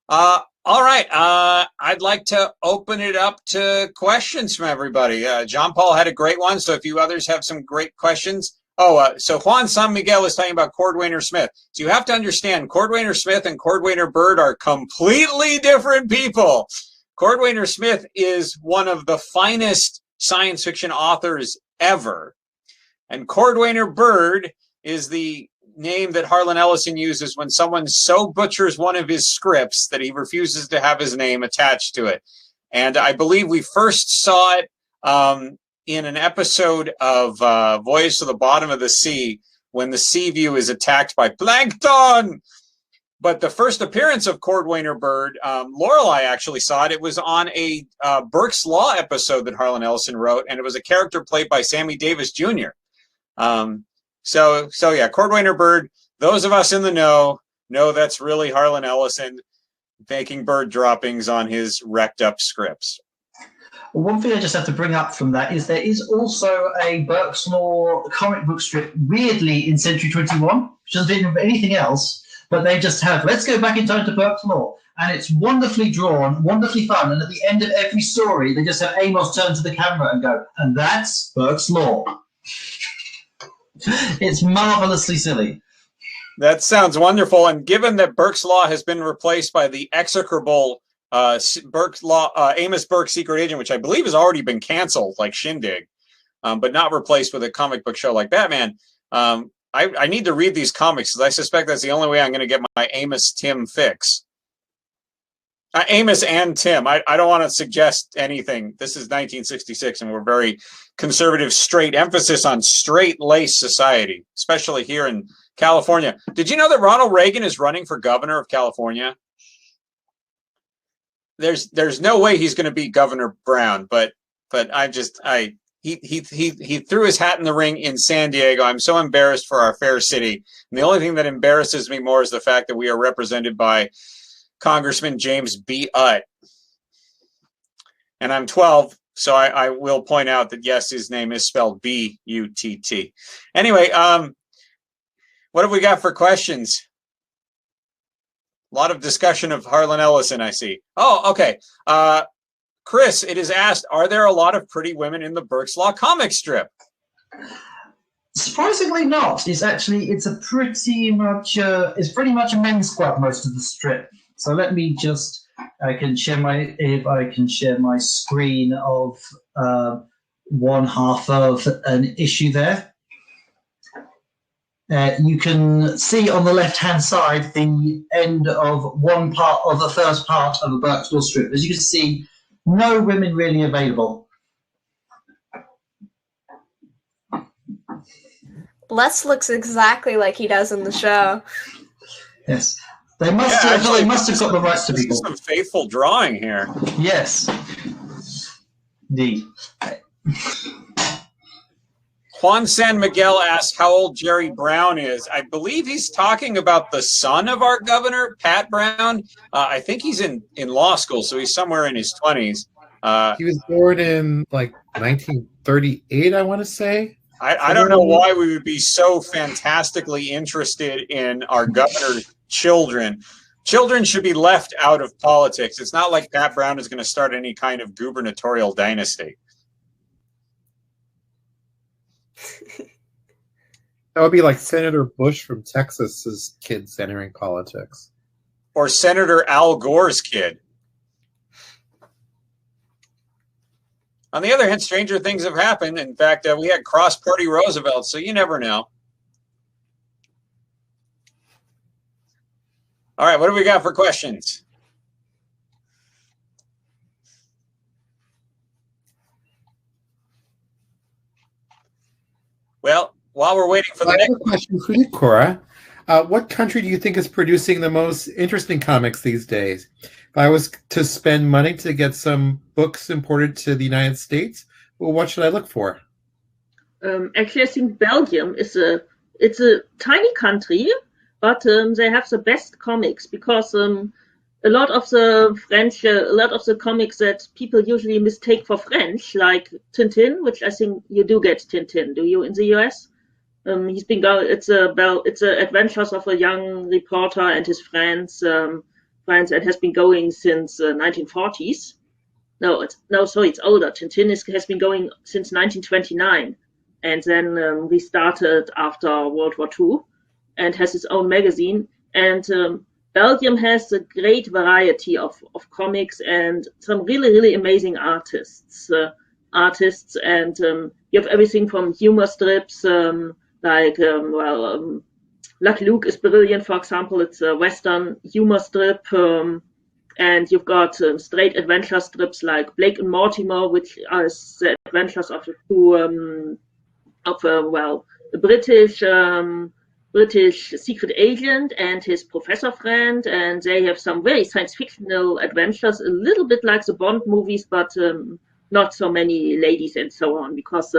All right. I'd like to open it up to questions from everybody. John Paul had a great one, so if you others have some great questions. So Juan San Miguel is talking about Cordwainer Smith. So you have to understand, Cordwainer Smith and Cordwainer Bird are completely different people. Cordwainer Smith is one of the finest science fiction authors ever. And Cordwainer Bird is the name that Harlan Ellison uses when someone so butchers one of his scripts that he refuses to have his name attached to it. And I believe we first saw it in an episode of Voyage to the Bottom of the Sea, when the Sea View is attacked by plankton. But the first appearance of Cordwainer Bird, Lorelei actually saw it. It was on a Burke's Law episode that Harlan Ellison wrote, and it was a character played by Sammy Davis Jr. So yeah, Cordwainer Bird, those of us in the know that's really Harlan Ellison making bird droppings on his wrecked up scripts. One thing I just have to bring up from that is there is also a Burke's Law comic book strip, weirdly, in Century 21, which doesn't fit with anything else, but they just have, let's go back in time to Burke's Law. And it's wonderfully drawn, wonderfully fun, and at the end of every story, they just have Amos turn to the camera and go, and that's Burke's Law. It's marvelously silly. That sounds wonderful, and given that Burke's Law has been replaced by the execrable Burke's Law, Amos Burke's Secret Agent, which I believe has already been canceled, like Shindig, but not replaced with a comic book show like Batman. I need to read these comics, because I suspect that's the only way I'm going to get my Amos Tim fix. Amos and Tim. I don't want to suggest anything. This is 1966, and we're very conservative, straight emphasis on straight-laced society, especially here in California. Did you know that Ronald Reagan is running for governor of California? There's no way he's going to beat Governor Brown, but he threw his hat in the ring in San Diego. I'm so embarrassed for our fair city, and the only thing that embarrasses me more is the fact that we are represented by Congressman James B. Utt, and I'm 12, So I will point out that, yes, his name is spelled B-U-T-T. Anyway, what have we got for questions? A lot of discussion of Harlan Ellison, I see. Oh, okay. Chris, it is asked, are there a lot of pretty women in the Burke's Law comic strip? Surprisingly not. It's pretty much a men's club, most of the strip. So let me just, I can share my screen of one half of an issue there. You can see on the left-hand side the end of one part of the first part of a Burke's Law strip. As you can see, no women really available. Les looks exactly like he does in the show. Yes. They must have got the rights to people. Some faithful drawing here. Yes. Indeed. Juan San Miguel asks how old Jerry Brown is. I believe he's talking about the son of our governor, Pat Brown. I think he's in law school, so he's somewhere in his 20s. He was born in like 1938, I want to say. I don't know why we would be so fantastically interested in our governor's children. Children should be left out of politics. It's not like Pat Brown is going to start any kind of gubernatorial dynasty. That would be like Senator Bush from Texas's kids entering politics. Or Senator Al Gore's kid. On the other hand, stranger things have happened. In fact, we had cross-party Roosevelt, so you never know. All right, what do we got for questions? Well, while we're waiting for the next question for you, Cora. What country do you think is producing the most interesting comics these days? If I was to spend money to get some books imported to the United States, well, what should I look for? Actually, I think Belgium is a tiny country, but they have the best comics because a lot of the comics that people usually mistake for French, like Tintin, which I think you do get Tintin. Do you in the US? He's been going. It's adventures of a young reporter and his friends. It has been going since 1940s. Sorry, it's older. Tintin has been going since 1929, and then restarted after World War II, and has its own magazine. And Belgium has a great variety of comics and some really, really amazing artists. And you have everything from humor strips, Lucky Luke is brilliant, for example. It's a Western humor strip. And you've got straight adventure strips like Blake and Mortimer, which are the adventures of a British secret agent and his professor friend, and they have some very science fictional adventures, a little bit like the Bond movies, but not so many ladies and so on, because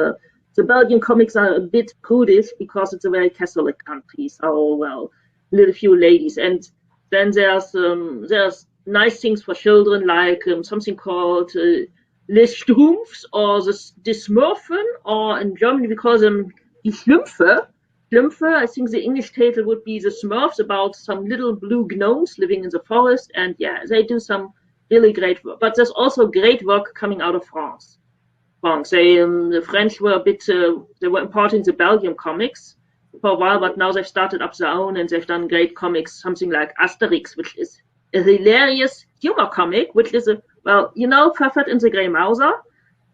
the Belgian comics are a bit prudish because it's a very Catholic country, so little few ladies. And then there's nice things for children, like something called Les Schtroumpfs or the Smurfen, or in German we call them Die Schlümpfe. Schlümpfe, I think the English title would be The Smurfs, about some little blue gnomes living in the forest. And yeah, they do some really great work. But there's also great work coming out of France. The French were they were importing the Belgian comics for a while, but now they've started up their own and they've done great comics, something like Asterix, which is a hilarious humor comic, which is Pfeffert and the Grey Mouser.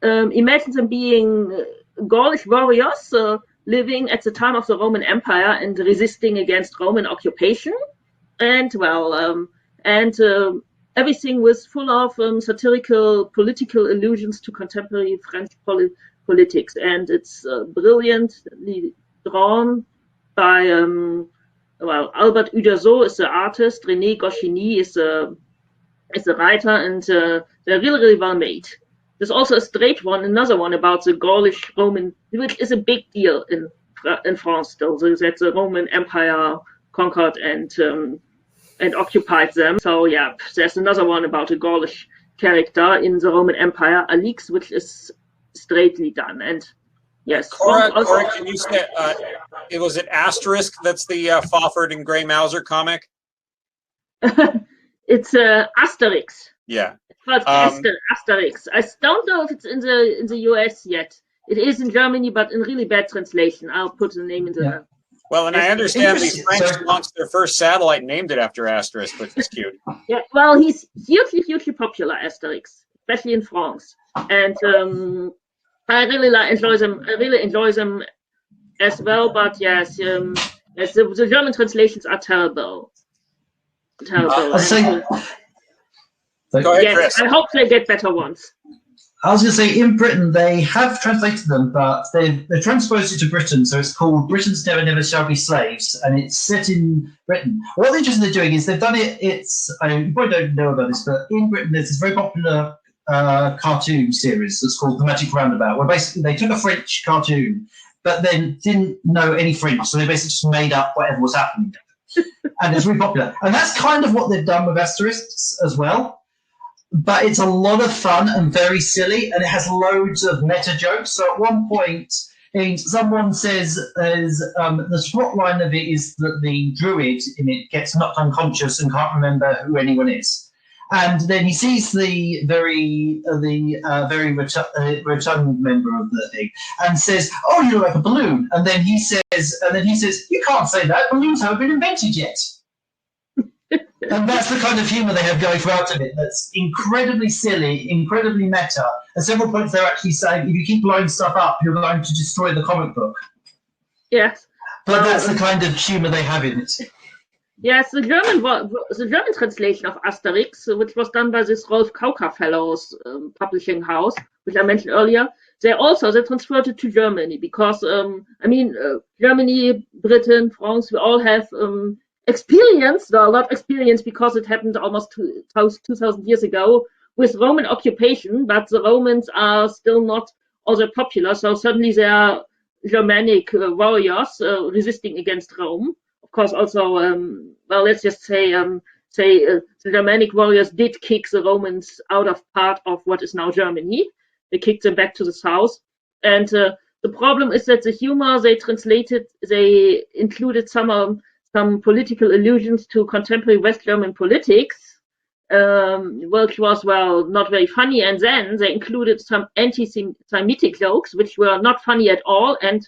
Imagine them being Gaulish warriors living at the time of the Roman Empire and resisting against Roman occupation. And everything was full of satirical political allusions to contemporary French politics. And it's brilliantly drawn by Albert Uderzo is the artist, René Goscinny is the writer, and they're really, really well made. There's also a straight one, another one about the Gaulish Roman, which is a big deal in France still. So that the Roman Empire conquered and occupied them. So yeah, there's another one about the Gaulish character in the Roman Empire, Alix, which is straightly done. And yes, Cora, can you say was it Asterisk that's the Fawford and Gray Mauser comic? It's Asterix. Yeah. It's Asterix. I don't know if it's in the US yet. It is in Germany, but in really bad translation. I'll put the name in the. Well, and I understand the French launched their first satellite and named it after Asterisk, which is cute. Yeah, well, he's hugely popular, Asterix, especially in France, and I really enjoy them. I really enjoy them as well. But yes, the German translations are terrible. Terrible. Go ahead, yes, Chris. I hope they get better ones. I was going to say, in Britain, they have translated them, but they've transposed it to Britain, so it's called Britain's Never Never Shall Be Slaves, and it's set in Britain. What they're interested in doing is they've done it, you probably don't know about this, but in Britain there's this very popular cartoon series that's called The Magic Roundabout, where basically they took a French cartoon, but then didn't know any French, so they basically just made up whatever was happening. And it's really popular. And that's kind of what they've done with Asterisks as well. But it's a lot of fun and very silly, and it has loads of meta jokes. So at one point, someone says the plot line of it is that the druid in it gets knocked unconscious and can't remember who anyone is. And then he sees the very rotund member of the thing and says, "Oh, you look like a balloon." And then he says, "You can't say that. Balloons haven't been invented yet." And that's the kind of humour they have going throughout of it. That's incredibly silly, incredibly meta. At several points, they're actually saying, if you keep blowing stuff up, you're going to destroy the comic book. Yes. But that's the kind of humour they have in it. Yes, the German translation of Asterix, which was done by this Rolf Kauka Fellows publishing house, which I mentioned earlier, they transferred it to Germany because, Germany, Britain, France, we all have experience because it happened almost 2,000 years ago with Roman occupation, but the Romans are still not all that popular, so suddenly there are Germanic warriors resisting against Rome. Of course, also, let's just say the Germanic warriors did kick the Romans out of part of what is now Germany. They kicked them back to the south. And the problem is that the humor they included some political allusions to contemporary West German politics, which was, not very funny. And then they included some anti-Semitic jokes, which were not funny at all. And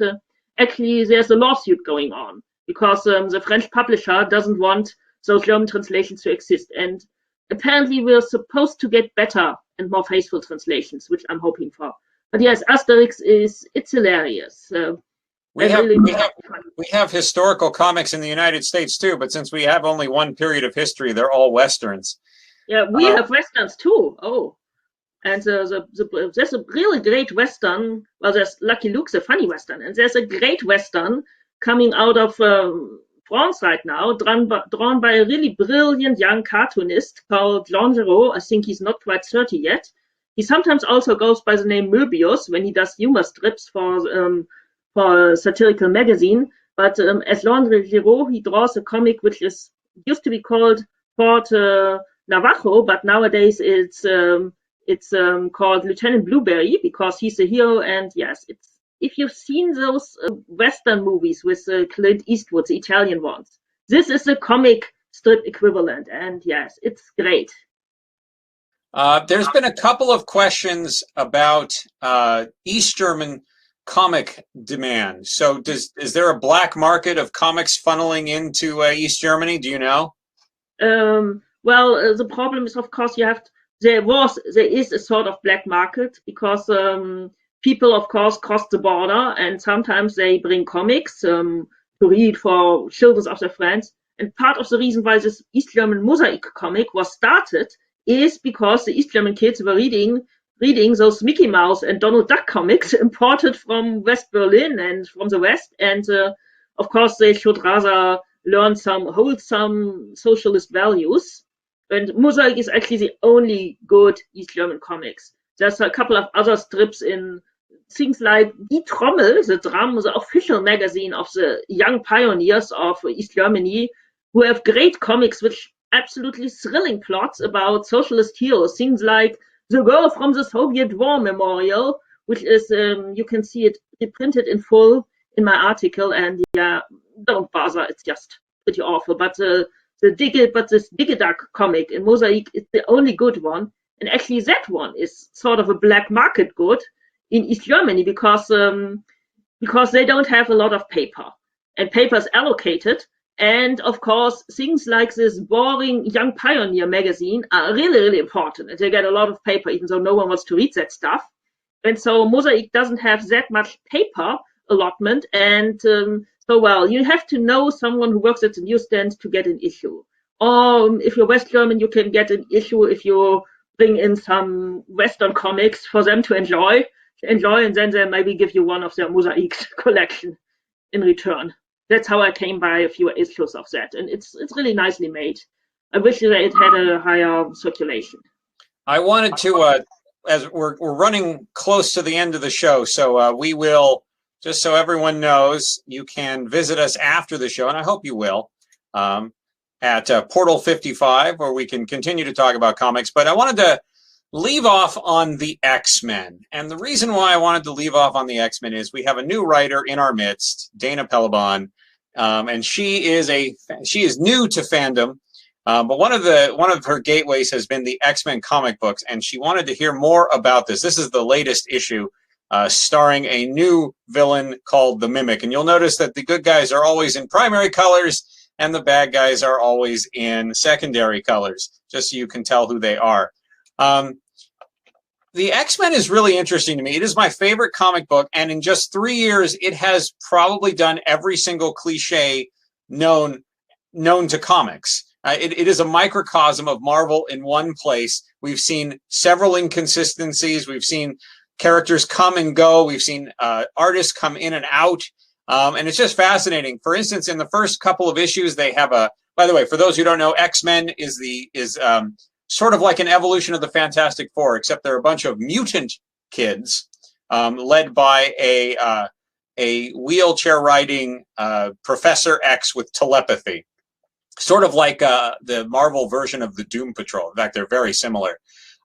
actually, there's a lawsuit going on because the French publisher doesn't want those German translations to exist. And apparently, we're supposed to get better and more faithful translations, which I'm hoping for. But yes, Asterix it's hilarious. We have historical comics in the United States too, but since we have only one period of history, they're all westerns. Yeah, we have westerns too. Oh, and there's a really great western. Well, there's Lucky Luke, the funny western, and there's a great western coming out of France right now, drawn by a really brilliant young cartoonist called Jean Giraud. I think he's not quite 30 yet. He sometimes also goes by the name Möbius when he does humor strips for a satirical magazine, but as Jean Giraud, he draws a comic which used to be called Fort Navajo, but nowadays it's called Lieutenant Blueberry because he's a hero. And yes, if you've seen those Western movies with Clint Eastwood, the Italian ones, this is a comic strip equivalent, and yes, it's great. There's been a couple of questions about East German comic demand. So is there a black market of comics funneling into East Germany? Do you know? The problem is, of course, there is a sort of black market because people, of course, cross the border and sometimes they bring comics to read for children of their friends. And part of the reason why this East German mosaic comic was started is because the East German kids were reading those Mickey Mouse and Donald Duck comics imported from West Berlin and from the West. And of course, they should rather hold some socialist values. And Mosaic is actually the only good East German comics. There's a couple of other strips in things like Die Trommel, the drum, the official magazine of the young pioneers of East Germany, who have great comics which absolutely thrilling plots about socialist heroes, things like the girl from the Soviet War Memorial, which is you can see it reprinted in full in my article, and yeah, don't bother, it's just pretty awful. But this Digiduck comic in Mosaic is the only good one, and actually that one is sort of a black market good in East Germany because they don't have a lot of paper, and paper is allocated. And of course, things like this boring Young Pioneer magazine are really, really important, and they get a lot of paper, even though no one wants to read that stuff. And so Mosaic doesn't have that much paper allotment, and well, you have to know someone who works at the newsstand to get an issue. Or if you're West German, you can get an issue if you bring in some Western comics for them to enjoy, and then they maybe give you one of their Mosaic collection in return. That's how I came by a few issues of that, and it's really nicely made. I wish that it had a higher circulation. I wanted to, as we're running close to the end of the show, so we will, just so everyone knows, you can visit us after the show, and I hope you will, at Portal 55, where we can continue to talk about comics. But I wanted to leave off on the X-Men. And the reason why I wanted to leave off on the X-Men is we have a new writer in our midst, Dana Pelabon, and she is new to fandom. But one of her gateways has been the X-Men comic books, and she wanted to hear more about this. This is the latest issue, starring a new villain called the Mimic. And you'll notice that the good guys are always in primary colors, and the bad guys are always in secondary colors, just so you can tell who they are. The X-Men is really interesting to me. It is my favorite comic book, and in just 3 years, it has probably done every single cliche known to comics. It is a microcosm of Marvel in one place. We've seen several inconsistencies. We've seen characters come and go. We've seen artists come in and out. And it's just fascinating. For instance, in the first couple of issues, they have by the way, for those who don't know, X-Men is sort of like an evolution of the Fantastic Four, except they're a bunch of mutant kids led by a wheelchair-riding Professor X with telepathy, sort of like the Marvel version of the Doom Patrol. In fact, they're very similar.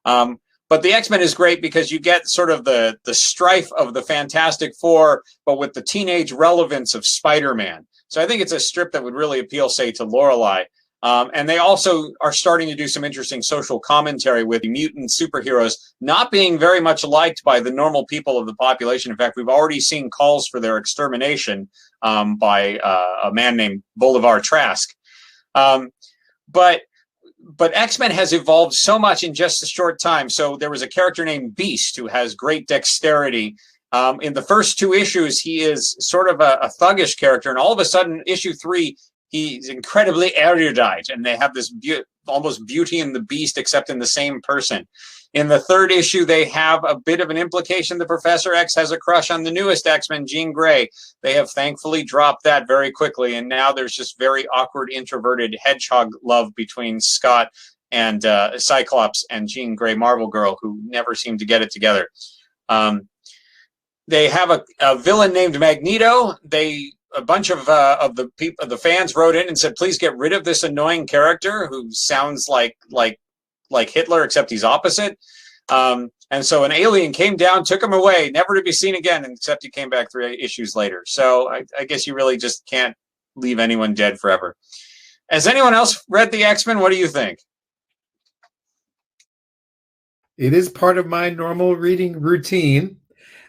But the X-Men is great because you get sort of the strife of the Fantastic Four, but with the teenage relevance of Spider-Man. So I think it's a strip that would really appeal, say, to Lorelei. And they also are starting to do some interesting social commentary with mutant superheroes not being very much liked by the normal people of the population. In fact, we've already seen calls for their extermination by a man named Bolivar Trask. But X-Men has evolved so much in just a short time. So there was a character named Beast who has great dexterity. In the first 2 issues, he is sort of a thuggish character. And all of a sudden, issue 3, he's incredibly erudite, and they have this almost Beauty and the Beast, except in the same person. In the 3rd issue, they have a bit of an implication that Professor X has a crush on the newest X-Men, Jean Grey. They have thankfully dropped that very quickly, and now there's just very awkward, introverted hedgehog love between Scott and Cyclops and Jean Grey Marvel Girl, who never seem to get it together. They have a villain named Magneto. A bunch of the fans wrote in and said, please get rid of this annoying character who sounds like Hitler, except he's opposite. And so an alien came down, took him away, never to be seen again, except he came back 3 issues later. So I guess you really just can't leave anyone dead forever. Has anyone else read the X-Men? What do you think? It is part of my normal reading routine.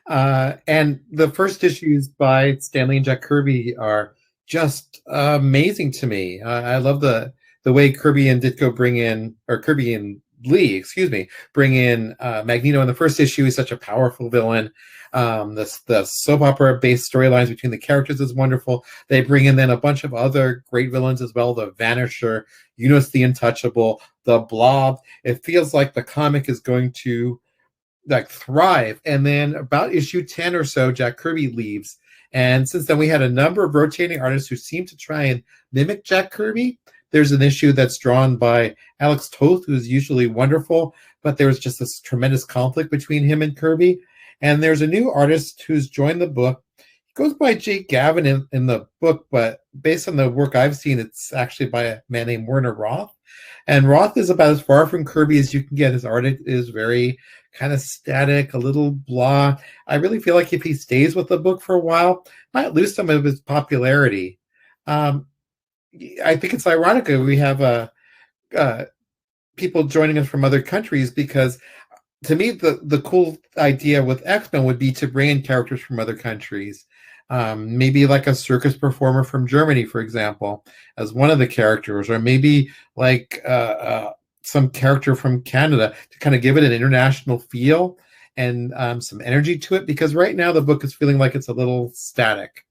And the first issues by Stan Lee and Jack Kirby are just amazing to me. I love the way Kirby and Ditko Kirby and Lee, bring in Magneto in the first issue. He's such a powerful villain. The soap opera based storylines between the characters is wonderful. They bring in then a bunch of other great villains as well. The Vanisher, Enos the Untouchable, the Blob. It feels like the comic is going to thrive. And then about issue 10 or so, Jack Kirby leaves. And since then, we had a number of rotating artists who seem to try and mimic Jack Kirby. There's an issue that's drawn by Alex Toth, who's usually wonderful, but there was just this tremendous conflict between him and Kirby. And there's a new artist who's joined the book goes by Jake Gavin in the book, but based on the work I've seen, it's actually by a man named Werner Roth. And Roth is about as far from Kirby as you can get. His art is very kind of static, a little blah. I really feel like if he stays with the book for a while, might lose some of his popularity. I think it's ironic that we have people joining us from other countries, because to me, the cool idea with X-Men would be to bring in characters from other countries. Maybe like a circus performer from Germany, for example, as one of the characters, or maybe like some character from Canada to kind of give it an international feel and some energy to it, because right now the book is feeling like it's a little static.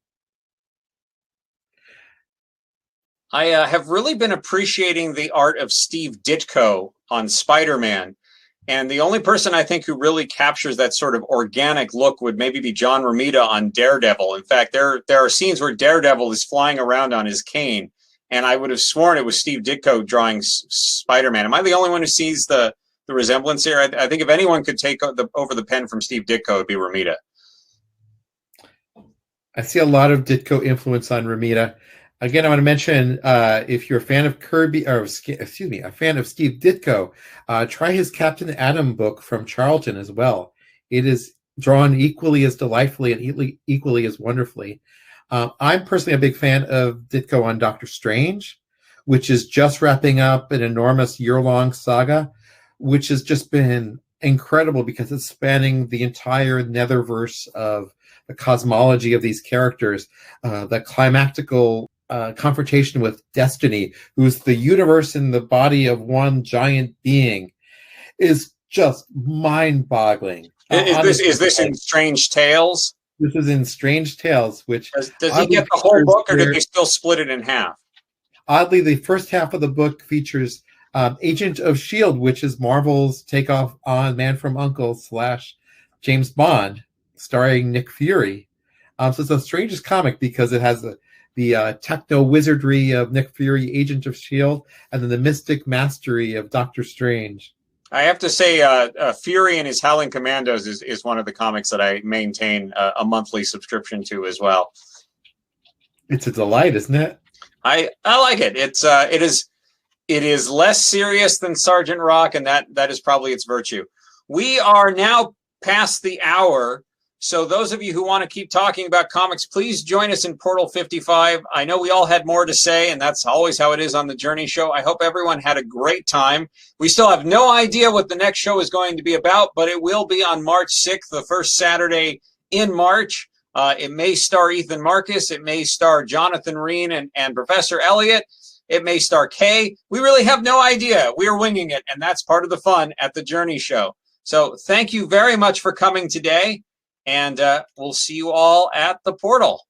I have really been appreciating the art of Steve Ditko on Spider-Man. And the only person I think who really captures that sort of organic look would maybe be John Romita on Daredevil. In fact, there are scenes where Daredevil is flying around on his cane, and I would have sworn it was Steve Ditko drawing Spider-Man. Am I the only one who sees the resemblance here? I think if anyone could take over the pen from Steve Ditko, it would be Romita. I see a lot of Ditko influence on Romita. Again, I want to mention, if you're a fan of Kirby, or excuse me, a fan of Steve Ditko, try his Captain Atom book from Charlton as well. It is drawn equally as delightfully and equally as wonderfully. I'm personally a big fan of Ditko on Doctor Strange, which is just wrapping up an enormous year-long saga, which has just been incredible because it's spanning the entire Netherverse of the cosmology of these characters, the climactical confrontation with Destiny, who's the universe in the body of one giant being, is just mind-boggling. Is this in Strange Tales? This is in Strange Tales, which does he get the whole book, or did they still split it in half? Oddly, the first half of the book features Agent of S.H.I.E.L.D., which is Marvel's takeoff on Man from U.N.C.L.E. / James Bond, starring Nick Fury. So it's the strangest comic because it has the techno wizardry of Nick Fury, Agent of S.H.I.E.L.D., and then the mystic mastery of Doctor Strange. I have to say, Fury and his Howling Commandos is one of the comics that I maintain a monthly subscription to as well. It's a delight, isn't it? I like it. It is less serious than Sergeant Rock, and that is probably its virtue. We are now past the hour. So those of you who want to keep talking about comics, please join us in Portal 55. I know we all had more to say, and that's always how it is on the Journey Show. I hope everyone had a great time. We still have no idea what the next show is going to be about, but it will be on March 6th, the first Saturday in March. It may star Ethan Marcus. It may star Jonathan Reen and Professor Elliott. It may star Kay. We really have no idea. We are winging it, and that's part of the fun at the Journey Show. So thank you very much for coming today. And we'll see you all at the portal.